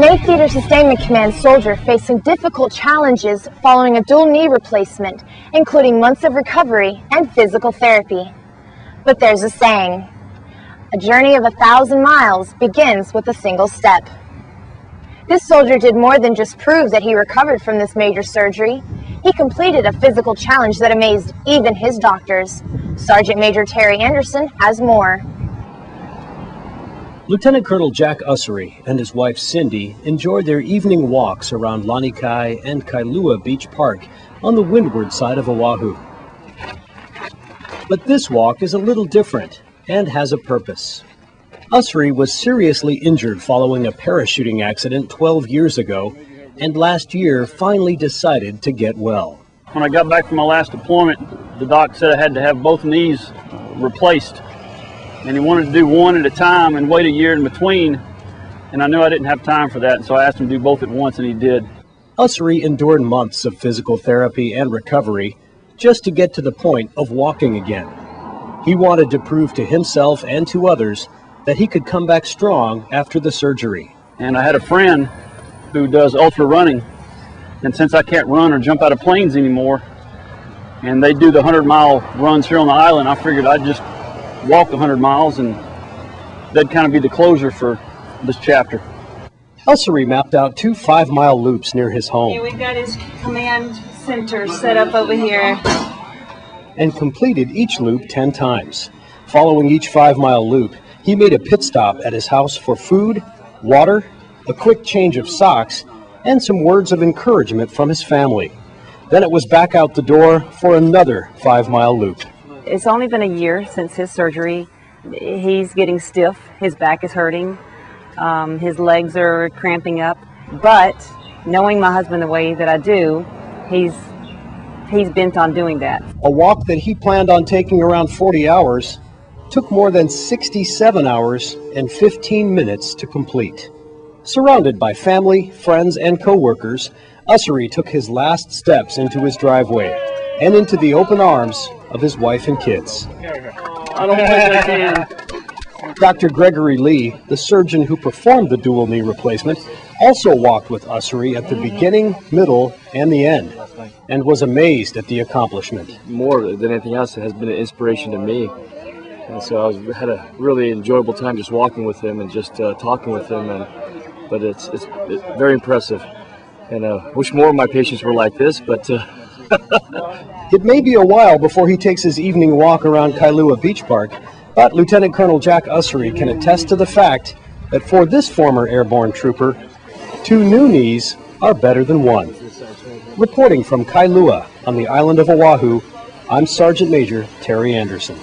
An Theater Sustainment Command soldier facing difficult challenges following a dual knee replacement, including months of recovery and physical therapy. But there's a saying, a journey of 1,000 miles begins with a single step. This soldier did more than just prove that he recovered from this major surgery. He completed a physical challenge that amazed even his doctors. Sergeant Major Terry Anderson has more. Lieutenant Colonel Jack Usrey and his wife Cindy enjoyed their evening walks around Lanikai and Kailua Beach Park on the windward side of Oahu. But this walk is a little different and has a purpose. Usrey was seriously injured following a parachuting accident 12 years ago, and last year finally decided to get well. When I got back from my last deployment, the doc said I had to have both knees replaced, and he wanted to do one at a time and wait a year in between, and I knew I didn't have time for that, so I asked him to do both at once, and he did. Usrey endured months of physical therapy and recovery just to get to the point of walking again. He wanted to prove to himself and to others that he could come back strong after the surgery. And I had a friend who does ultra running, and since I can't run or jump out of planes anymore, and they do the 100-mile runs here on the island, I figured I'd just walk 100 miles and that'd kind of be the closure for this chapter. Usrey mapped out 2 5-mile loops near his home. Okay, we've got his command center set up over here. And completed each loop 10 times. Following each 5-mile loop, he made a pit stop at his house for food, water, a quick change of socks, and some words of encouragement from his family. Then it was back out the door for another 5-mile loop. It's only been a year since his surgery. He's getting stiff, his back is hurting, his legs are cramping up, but knowing my husband the way that I do, he's bent on doing that. A walk that he planned on taking around 40 hours took more than 67 hours and 15 minutes to complete. Surrounded by family, friends, and co-workers, Usrey took his last steps into his driveway and into the open arms of his wife and kids. I don't think I can. Dr. Gregory Lee, the surgeon who performed the dual knee replacement, also walked with Usrey at the beginning, middle, and the end, and was amazed at the accomplishment. More than anything else, it has been an inspiration to me. And so I had a really enjoyable time just walking with him and just talking with him. But it's very impressive. And I wish more of my patients were like this, but... It may be a while before he takes his evening walk around Kailua Beach Park, but Lieutenant Colonel Jack Usrey can attest to the fact that for this former airborne trooper, 2 new knees are better than 1. Reporting from Kailua on the island of Oahu, I'm Sergeant Major Terry Anderson.